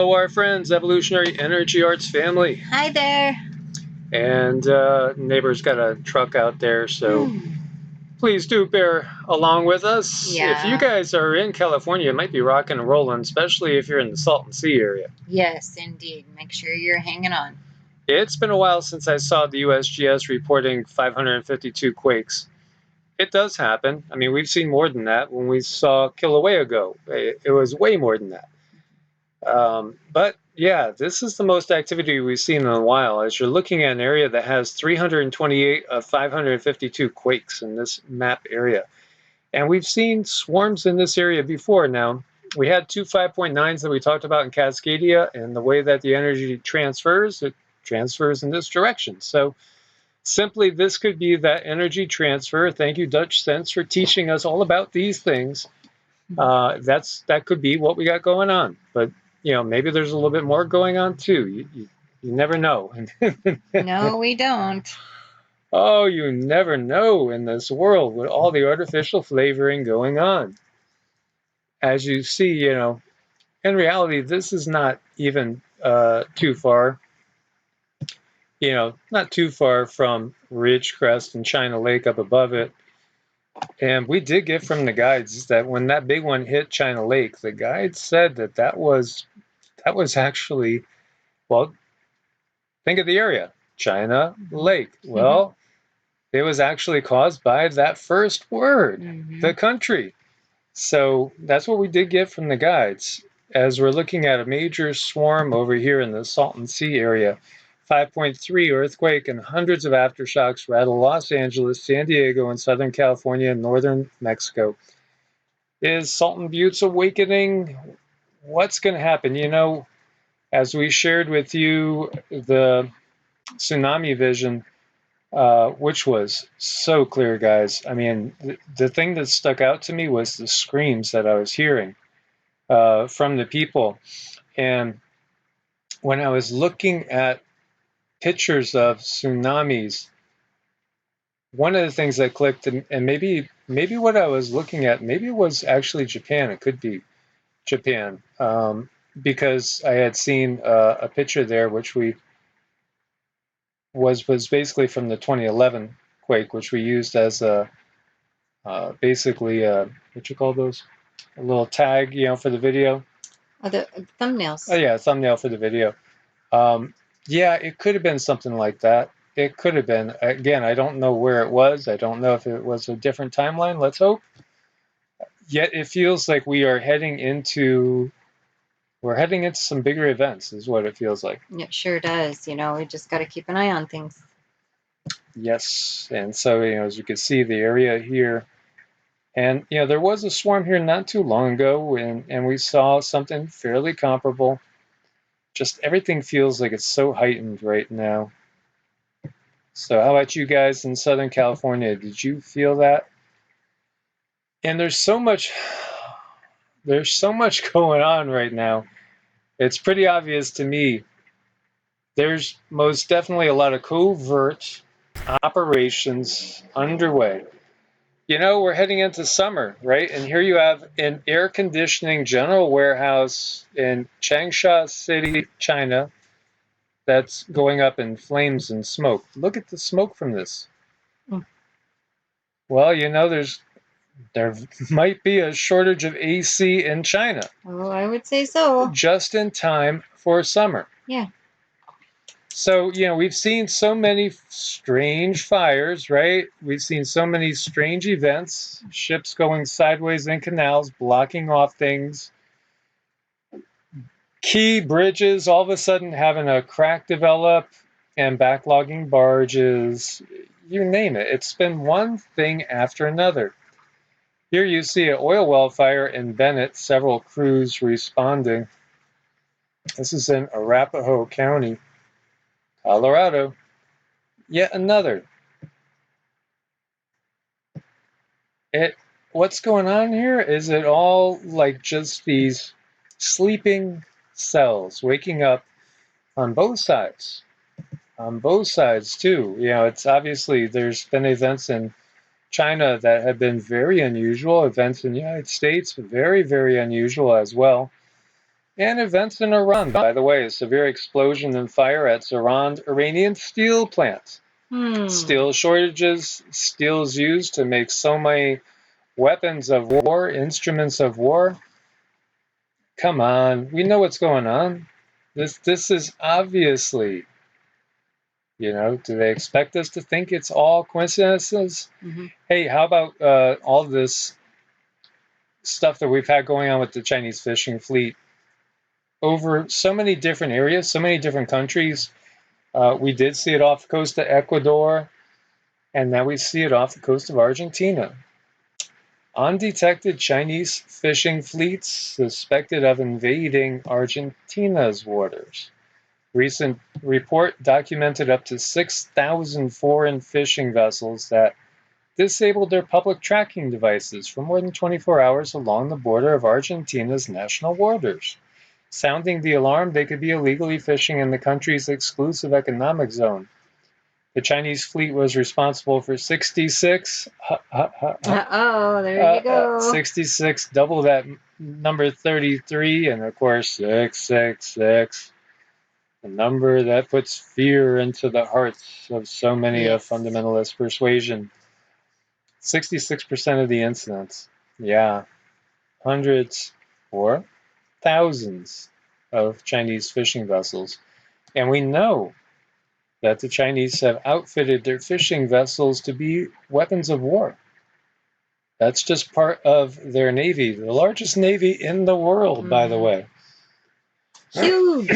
Hello, our friends, Evolutionary Energy Arts family. Hi there. And neighbor's got a truck out there, so please do bear along with us. Yeah. If you guys are in California, it might be rocking and rolling, especially if you're in the Salton Sea area. Yes, indeed. Make sure you're hanging on. It's been a while since I saw the USGS reporting 552 quakes. It does happen. I mean, we've seen more than that. When we saw Kilauea go, it was way more than that. But yeah, this is the most activity we've seen in a while. As you're looking at an area that has 328 of 552 quakes in this map area. And we've seen swarms in this area before. Now, we had two 5.9s that we talked about in Cascadia, and the way that the energy transfers, it transfers in this direction. So simply, this could be that energy transfer. Thank you, Dutch Sense, for teaching us all about these things. That could be what we got going on. But maybe there's a little bit more going on too. You never know. No, we don't. Oh, you never know in this world with all the artificial flavoring going on. As you see, in reality, this is not even too far. Not too far from Ridgecrest and China Lake up above it. And we did get from the guides that when that big one hit China Lake, the guides said that was actually, well, think of the area, China Lake. Well, it was actually caused by that first word, the country. So that's what we did get from the guides. As we're looking at a major swarm over here in the Salton Sea area, 5.3 earthquake and hundreds of aftershocks rattle Los Angeles, San Diego, and Southern California and northern Mexico. Is Salton Butte's awakening? What's going to happen? As we shared with you the tsunami vision, which was so clear, guys. I mean, the thing that stuck out to me was the screams that I was hearing from the people. And when I was looking at pictures of tsunamis, one of the things that clicked, and maybe what I was looking at, maybe it was actually Japan. It could be Japan, because I had seen a picture there, which was basically from the 2011 quake, which we used as basically what you call those, a little tag, for the video. Oh, the thumbnails. Oh yeah, thumbnail for the video. Yeah, it could have been something like that. It could have been. Again, I don't know where it was. I don't know if it was a different timeline. Let's hope. Yet it feels like we're heading into some bigger events, is what it feels like. It sure does. We just got to keep an eye on things. Yes, and so as you can see, the area here, and there was a swarm here not too long ago, and we saw something fairly comparable. Just everything feels like it's so heightened right now. So how about you guys in Southern California? Did you feel that? And there's so much going on right now. It's pretty obvious to me. There's most definitely a lot of covert operations underway. We're heading into summer, right? And here you have an air conditioning general warehouse in Changsha City, China, that's going up in flames and smoke. Look at the smoke from this. Well, there might be a shortage of AC in China. Oh, I would say so. Just in time for summer. Yeah. So, we've seen so many strange fires, right? We've seen so many strange events, ships going sideways in canals, blocking off things. Key bridges all of a sudden having a crack develop and backlogging barges. You name it. It's been one thing after another. Here you see an oil well fire in Bennett, several crews responding. This is in Arapahoe County, Colorado. Yet another. What's going on here? Is it all like just these sleeping cells waking up on both sides? On both sides too. It's obviously there's been events in China that have been very unusual, events in the United States, very, very unusual as well. And events in Iran, by the way, a severe explosion and fire at Iranian steel plants. Steel shortages, steel is used to make so many weapons of war, instruments of war. Come on, we know what's going on. This is obviously, do they expect us to think it's all coincidences? Hey, how about all this stuff that we've had going on with the Chinese fishing fleet over so many different areas, so many different countries? We did see it off the coast of Ecuador, and now we see it off the coast of Argentina. Undetected Chinese fishing fleets suspected of invading Argentina's waters. Recent report documented up to 6,000 foreign fishing vessels that disabled their public tracking devices for more than 24 hours along the border of Argentina's national waters. Sounding the alarm, they could be illegally fishing in the country's exclusive economic zone. The Chinese fleet was responsible for 66. There you go. 66, double that number 33, and of course 666. A number that puts fear into the hearts of so many of fundamentalist persuasion. 66% of the incidents. Yeah. Hundreds or thousands of Chinese fishing vessels. And we know that the Chinese have outfitted their fishing vessels to be weapons of war. That's just part of their navy, the largest navy in the world, by the way. Huge.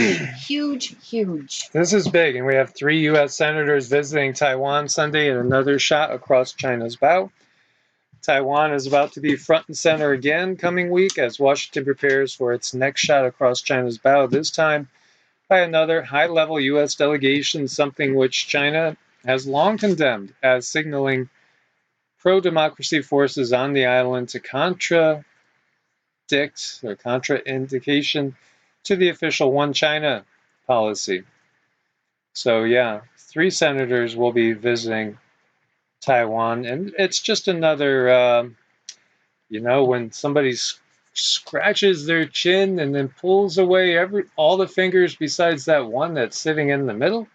This is big, and we have 3 U.S. senators visiting Taiwan Sunday and another shot across China's bow. Taiwan is about to be front and center again coming week as Washington prepares for its next shot across China's bow, this time by another high-level U.S. delegation, something which China has long condemned as signaling pro-democracy forces on the island to contradict or contraindication to the official One China policy. So yeah, 3 senators will be visiting Taiwan, and it's just another, when somebody scratches their chin and then pulls away all the fingers besides that one that's sitting in the middle,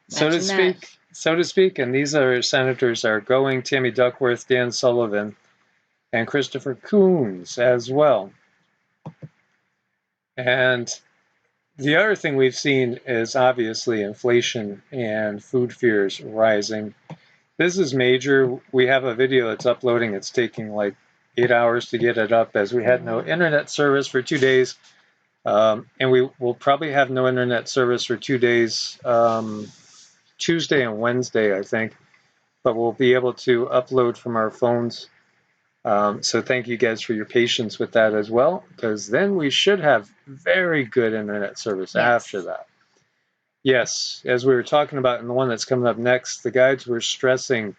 so to speak. And these are senators are going: Tammy Duckworth, Dan Sullivan, and Christopher Coons as well. And the other thing we've seen is obviously inflation and food fears rising. This is major. We have a video that's uploading. It's taking like 8 hours to get it up as we had no internet service for 2 days. And we will probably have no internet service for 2 days, Tuesday and Wednesday, I think. But we'll be able to upload from our phones. So thank you guys for your patience with that as well, because then we should have very good internet service after that. Yes, as we were talking about in the one that's coming up next, the guides were stressing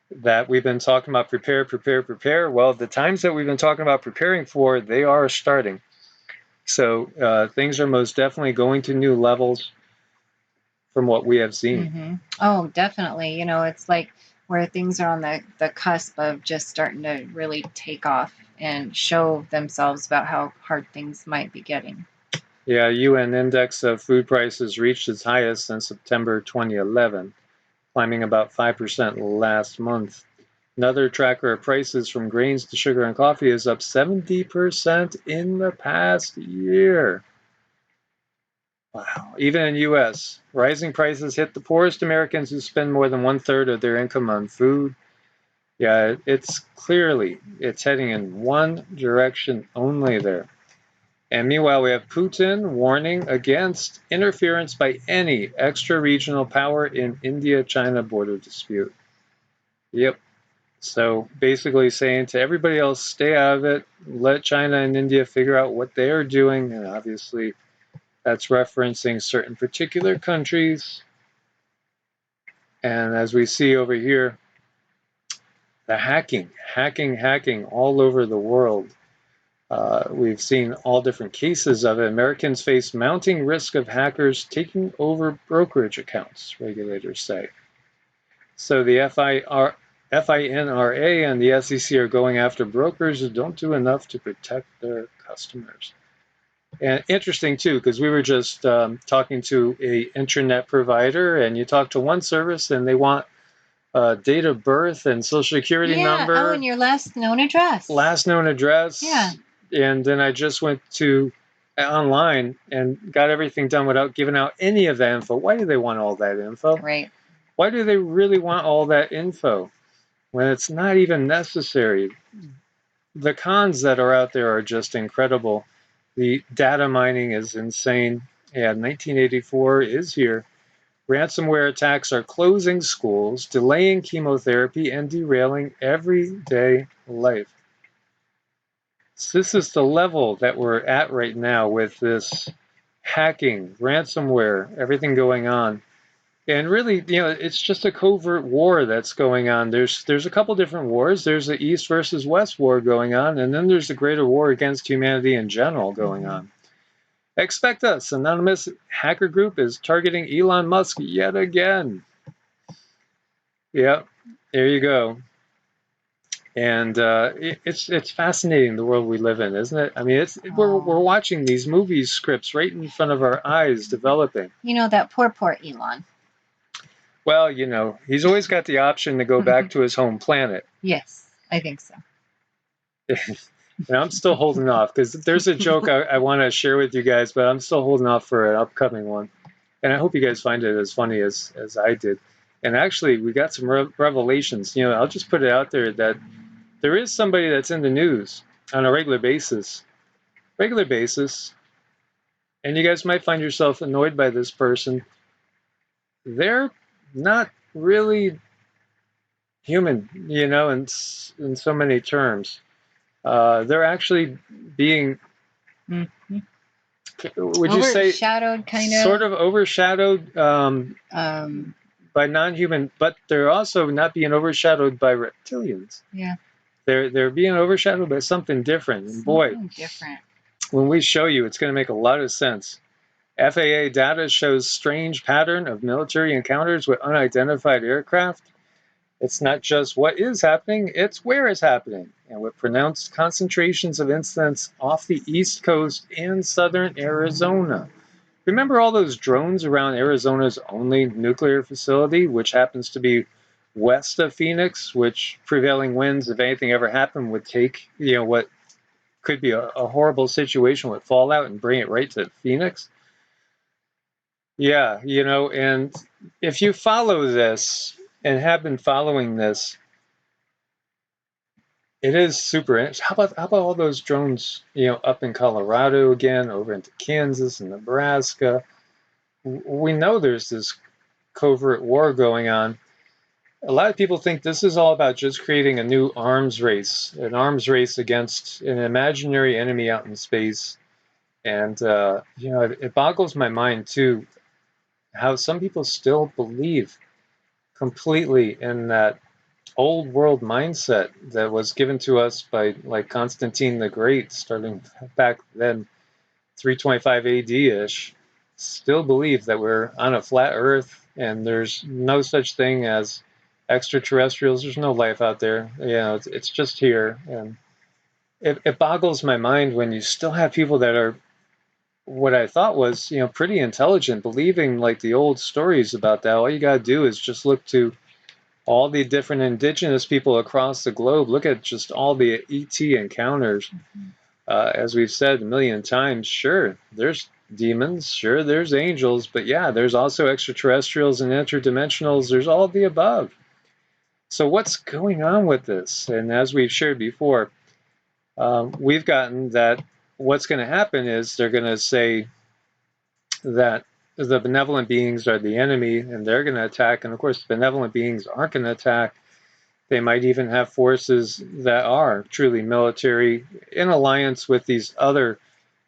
that we've been talking about prepare. Well, the times that we've been talking about preparing for, they are starting. So things are most definitely going to new levels from what we have seen. Oh, definitely. It's like where things are on the cusp of just starting to really take off and show themselves about how hard things might be getting. Yeah, UN index of food prices reached its highest since September 2011, climbing about 5% last month. Another tracker of prices from grains to sugar and coffee is up 70% in the past year. Wow. Even in U.S., rising prices hit the poorest Americans who spend more than 1/3 of their income on food. Yeah, it's heading in one direction only there. And meanwhile, we have Putin warning against interference by any extra-regional power in India-China border dispute. Yep. So basically saying to everybody else, stay out of it, let China and India figure out what they are doing, and obviously that's referencing certain particular countries. And as we see over here, the hacking all over the world. We've seen all different cases of it. Americans face mounting risk of hackers taking over brokerage accounts, regulators say. So the FINRA and the SEC are going after brokers who don't do enough to protect their customers. And interesting too, because we were just talking to a internet provider, and you talk to one service, and they want date of birth and social security number. Oh, and your last known address. Last known address. Yeah. And then I just went to online and got everything done without giving out any of that info. Why do they want all that info? Right. Why do they really want all that info when it's not even necessary? The cons that are out there are just incredible. The data mining is insane. And 1984 is here. Ransomware attacks are closing schools, delaying chemotherapy, and derailing everyday life. So this is the level that we're at right now with this hacking, ransomware, everything going on. And really, it's just a covert war that's going on. There's a couple different wars. There's the East versus West war going on, and then there's the greater war against humanity in general going on. Expect us. Anonymous hacker group is targeting Elon Musk yet again. Yep, there you go. And it's fascinating, the world we live in, isn't it? I mean, we're watching these movie scripts right in front of our eyes developing. That poor Elon. Well, he's always got the option to go back to his home planet. Yes, I think so. And I'm still holding off because there's a joke I want to share with you guys, but I'm still holding off for an upcoming one. And I hope you guys find it as funny as I did. And actually, we got some revelations. I'll just put it out there that there is somebody that's in the news on a regular basis. And you guys might find yourself annoyed by this person. They're not really human, in so many terms. They're actually being, would you say, overshadowed, kind of? Sort of overshadowed by non-human, but they're also not being overshadowed by reptilians. Yeah. They're being overshadowed by something different. And boy, different. When we show you, it's going to make a lot of sense. FAA data shows strange pattern of military encounters with unidentified aircraft. It's not just what is happening, it's where it's happening, and with pronounced concentrations of incidents off the East Coast and southern Arizona. Remember all those drones around Arizona's only nuclear facility, which happens to be west of Phoenix, which prevailing winds, if anything ever happened, would take, what could be a horrible situation with fallout and bring it right to Phoenix? Yeah, and if you follow this and have been following this, it is super interesting. How about all those drones, up in Colorado again, over into Kansas and Nebraska? We know there's this covert war going on. A lot of people think this is all about just creating a new arms race, an arms race against an imaginary enemy out in space. And, it boggles my mind, too, how some people still believe completely in that old world mindset that was given to us by like Constantine the Great, starting back then, 325 AD-ish, still believe that we're on a flat earth and there's no such thing as extraterrestrials. There's no life out there. It's just here. And it boggles my mind when you still have people that are what I thought was, pretty intelligent, believing like the old stories about that. All you got to do is just look to all the different indigenous people across the globe. Look at just all the ET encounters. As we've said a million times, sure, there's demons, sure, there's angels, but yeah, there's also extraterrestrials and interdimensionals. There's all of the above. So what's going on with this? And as we've shared before, we've gotten that what's going to happen is they're going to say that the benevolent beings are the enemy and they're going to attack. And of course, benevolent beings aren't going to attack. They might even have forces that are truly military in alliance with these other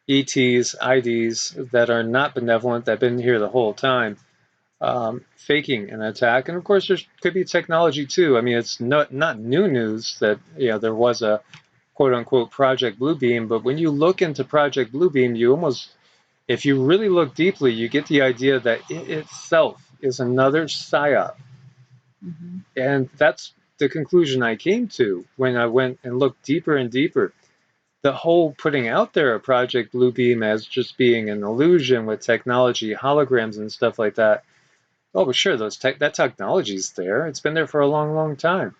ETs, IDs that are not benevolent, that have been here the whole time, faking an attack. And of course, there could be technology too. I mean, it's not new news that there was a quote-unquote Project Bluebeam, but when you look into Project Bluebeam, you almost, if you really look deeply, you get the idea that it itself is another psyop. And that's the conclusion I came to when I went and looked deeper and deeper. the whole putting out there of Project Bluebeam as just being an illusion with technology, holograms and stuff like that. Oh, but sure, that technology's there. It's been there for a long, long time.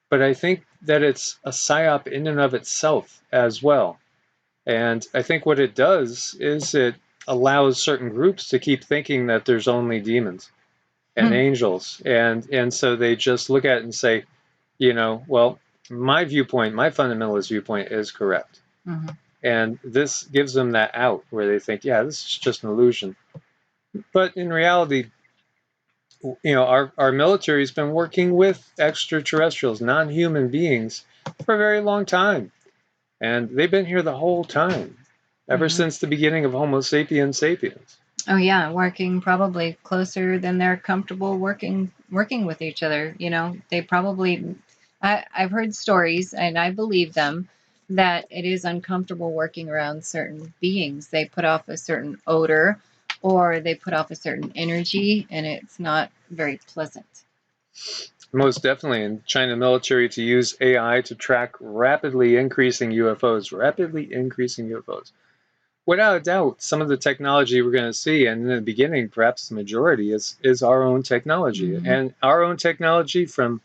But I think that it's a psyop in and of itself as well. And I think what it does is it allows certain groups to keep thinking that there's only demons and angels. And so they just look at it and say, well, my viewpoint, my fundamentalist viewpoint is correct. And this gives them that out where they think, yeah, this is just an illusion. But in reality, our military has been working with extraterrestrials, non-human beings, for a very long time. And they've been here the whole time, ever since the beginning of Homo sapiens sapiens. Oh yeah, working probably closer than they're comfortable working with each other. They probably, I've heard stories and I believe them, that it is uncomfortable working around certain beings. They put off a certain odor or they put off a certain energy, and it's not very pleasant. Most definitely. In China military to use AI to track rapidly increasing UFOs. Without a doubt, some of the technology we're going to see, and in the beginning, perhaps the majority, is our own technology. And our own technology from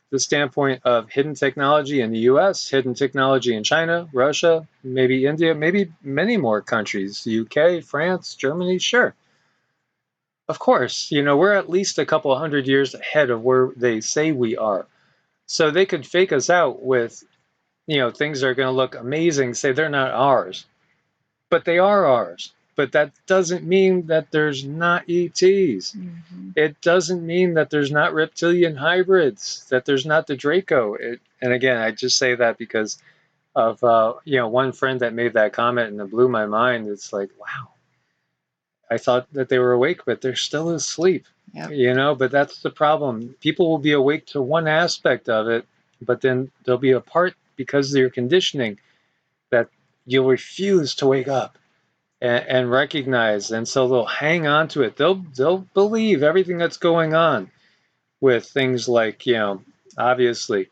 the standpoint of hidden technology in the US, hidden technology in China, Russia, maybe India, maybe many more countries, the UK, France, Germany, sure. Of course, we're at least a couple 100 years ahead of where they say we are. So they could fake us out with, things that are going to look amazing, say they're not ours. But they are ours. But that doesn't mean that there's not ETs. It doesn't mean that there's not reptilian hybrids, that there's not the Draco. And again, I just say that because of one friend that made that comment, and it blew my mind. It's like, wow, I thought that they were awake, but they're still asleep. Yep. But that's the problem. People will be awake to one aspect of it, but then there'll be a part, because of your conditioning, that you'll refuse to wake up and recognize, and so they'll hang on to it. They'll believe everything that's going on with things like, obviously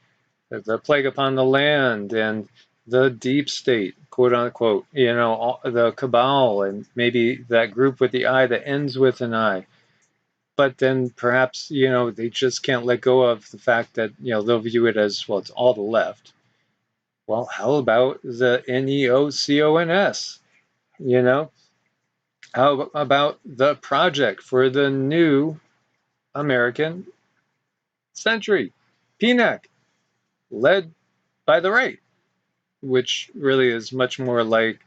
the plague upon the land and the deep state, quote unquote, the cabal, and maybe that group with the I that ends with an I. But then perhaps, they just can't let go of the fact that, they'll view it as, well, it's all the left. Well, how about the NEOCONS? How about the project for the new American century, PNAC, led by the right, which really is much more like,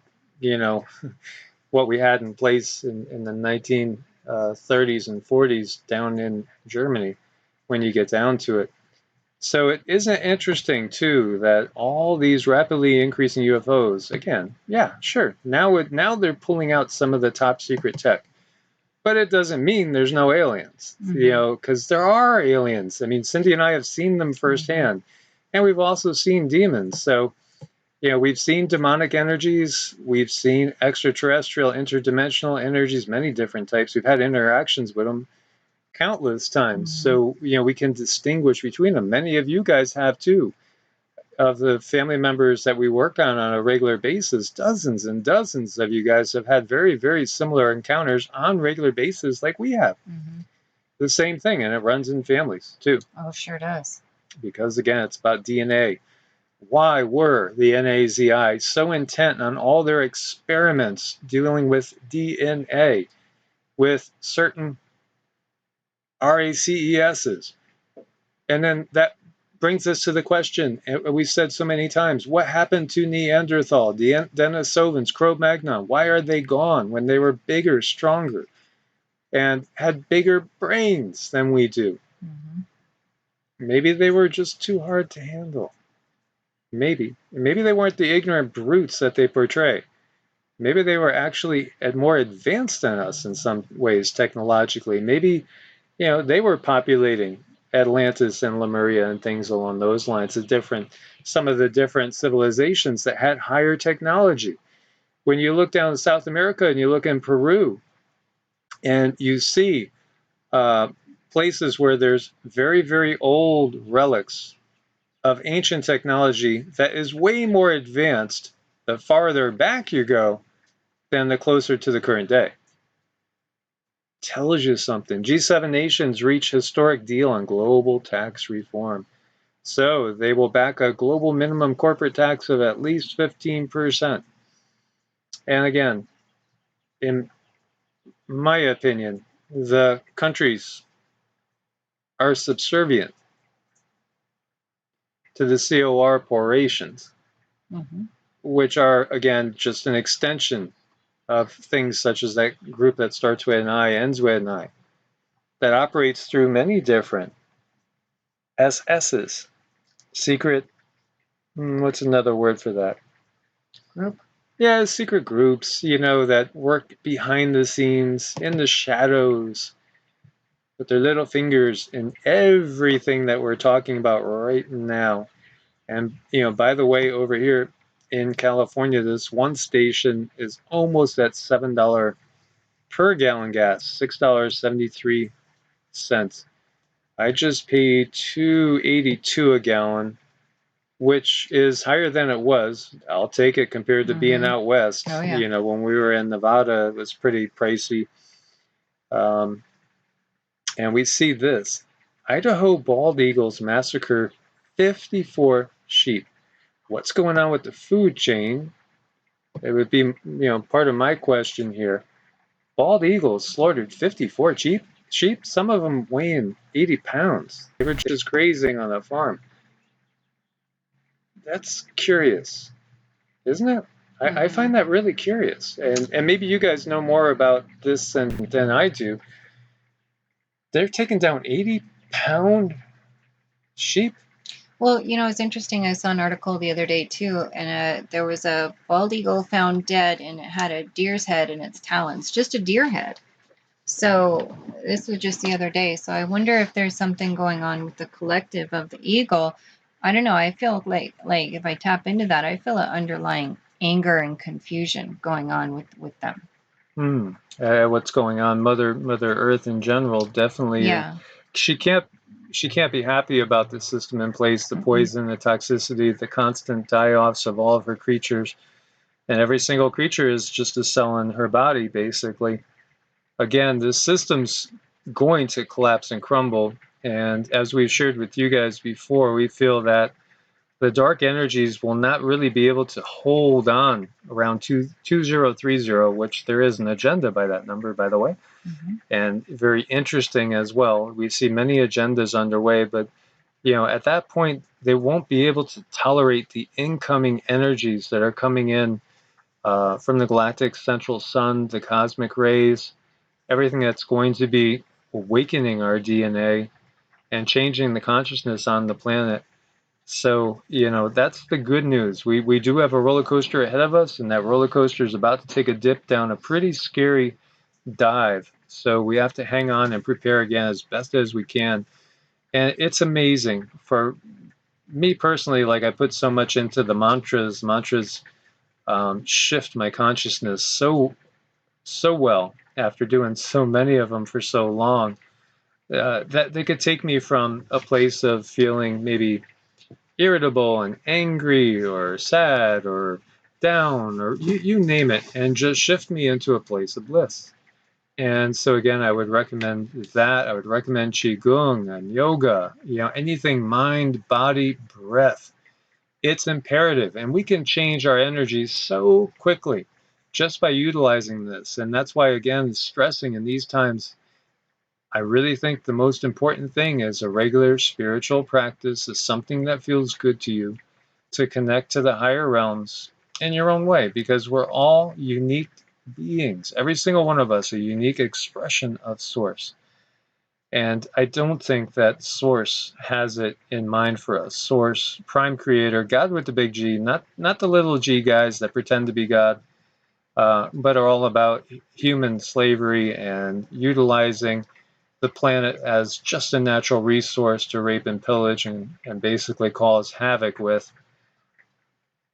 what we had in place in the 1930s and 40s down in Germany, when you get down to it. So it isn't interesting, too, that all these rapidly increasing UFOs, again, yeah, sure, now they're pulling out some of the top secret tech. But it doesn't mean there's no aliens, because there are aliens. I mean, Cindy and I have seen them firsthand, and we've also seen demons. So, we've seen demonic energies, we've seen extraterrestrial, interdimensional energies, many different types. We've had interactions with them countless times. So, we can distinguish between them. Many of you guys have too. Of the family members that we work on a regular basis, dozens and dozens of you guys have had very, very similar encounters on regular basis like we have. The same thing, and it runs in families too. Oh, sure does. Because again, it's about DNA. Why were the NAZI so intent on all their experiments dealing with DNA, with certain RACESs? And then that brings us to the question, and we've said so many times, what happened to Neanderthal, Denisovans, Cro-Magnon? Why are they gone when they were bigger, stronger, and had bigger brains than we do? Maybe they were just too hard to handle. Maybe they weren't the ignorant brutes that they portray. Maybe they were actually more advanced than us in some ways technologically. Maybe, they were populating Atlantis and Lemuria and things along those lines, some of the different civilizations that had higher technology. When you look down in South America and you look in Peru and you see places where there's very, very old relics of ancient technology that is way more advanced the farther back you go, then the closer to the current day. Tells you something. G7 nations reach historic deal on global tax reform. So they will back a global minimum corporate tax of at least 15%. And again, in my opinion, the countries are subservient to the corporations, which are, again, just an extension of things such as that group that starts with an I, ends with an I, that operates through many different SS's. Secret, what's another word for that? Group? Yeah, secret groups, that work behind the scenes, in the shadows, with their little fingers in everything that we're talking about right now. And, by the way, over here in California, this one station is almost at $7 per gallon gas, $6.73. I just paid $2.82 a gallon, which is higher than it was. I'll take it compared to being out west. Oh, yeah. When we were in Nevada, it was pretty pricey. And we see this. Idaho bald eagles massacre 54 sheep. What's going on with the food chain? It would be, part of my question here. Bald eagles slaughtered 54 sheep, some of them weighing 80 pounds. They were just grazing on a farm. That's curious, isn't it? I find that really curious. And maybe you guys know more about this than I do. They're taking down 80-pound sheep. Well, it's interesting. I saw an article the other day too, and there was a bald eagle found dead, and it had a deer's head in its talons, just a deer head. So this was just the other day. So I wonder if there's something going on with the collective of the eagle. I don't know. I feel like if I tap into that, I feel an underlying anger and confusion going on with them. What's going on? Mother Earth in general, definitely. Yeah. She can't be happy about the system in place, the poison, the toxicity, the constant die-offs of all of her creatures. And every single creature is just a cell in her body, basically. Again, the system's going to collapse and crumble. And as we've shared with you guys before, we feel that the dark energies will not really be able to hold on around 2030, which there is an agenda by that number, by the way. And very interesting as well. We see many agendas underway, but at that point, they won't be able to tolerate the incoming energies that are coming in from the galactic central sun, the cosmic rays, everything that's going to be awakening our DNA and changing the consciousness on the planet. So, that's the good news. We do have a roller coaster ahead of us, and that roller coaster is about to take a dip down a pretty scary dive. So we have to hang on and prepare again as best as we can. And it's amazing. For me personally, like I put so much into the mantras. Mantras shift my consciousness so well after doing so many of them for so long. That they could take me from a place of feeling maybe irritable and angry or sad or down or you name it, and just shift me into a place of bliss. And so again, I would recommend that. I would recommend Qigong and yoga, anything mind, body, breath. It's imperative, and we can change our energy so quickly just by utilizing this. And that's why, again, stressing in these times, I really think the most important thing is a regular spiritual practice is something that feels good to you, to connect to the higher realms in your own way, because we're all unique beings. Every single one of us a unique expression of Source. And I don't think that Source has it in mind for us. Source, Prime Creator, God with the big G, not the little g guys that pretend to be God, but are all about human slavery and utilizing the planet as just a natural resource to rape and pillage and basically cause havoc with.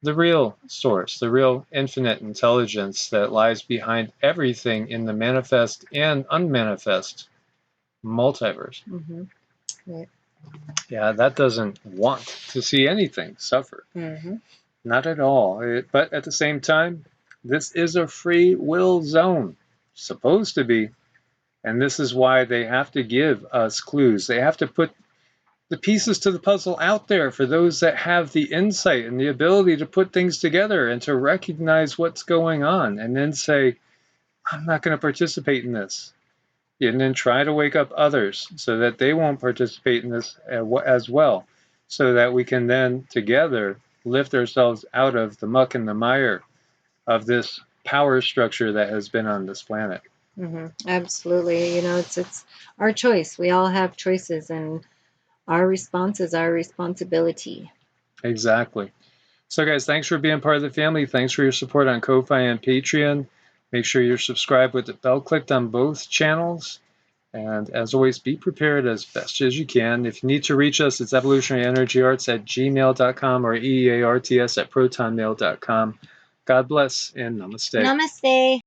The real Source, the real infinite intelligence that lies behind everything in the manifest and unmanifest multiverse. Right. Yeah, that doesn't want to see anything suffer. Not at all. But at the same time, this is a free will zone. Supposed to be. And this is why they have to give us clues. They have to put the pieces to the puzzle out there for those that have the insight and the ability to put things together and to recognize what's going on and then say, I'm not going to participate in this. And then try to wake up others so that they won't participate in this as well, so that we can then together lift ourselves out of the muck and the mire of this power structure that has been on this planet. Absolutely. You know, it's our choice. We all have choices, and our response is our responsibility. Exactly. So guys, thanks for being part of the family. Thanks for your support on Ko-Fi and Patreon. Make sure you're subscribed with the bell clicked on both channels. And as always, be prepared as best as you can. If you need to reach us, it's evolutionaryenergyarts@gmail.com or EEARTS@protonmail.com. God bless and namaste. Namaste.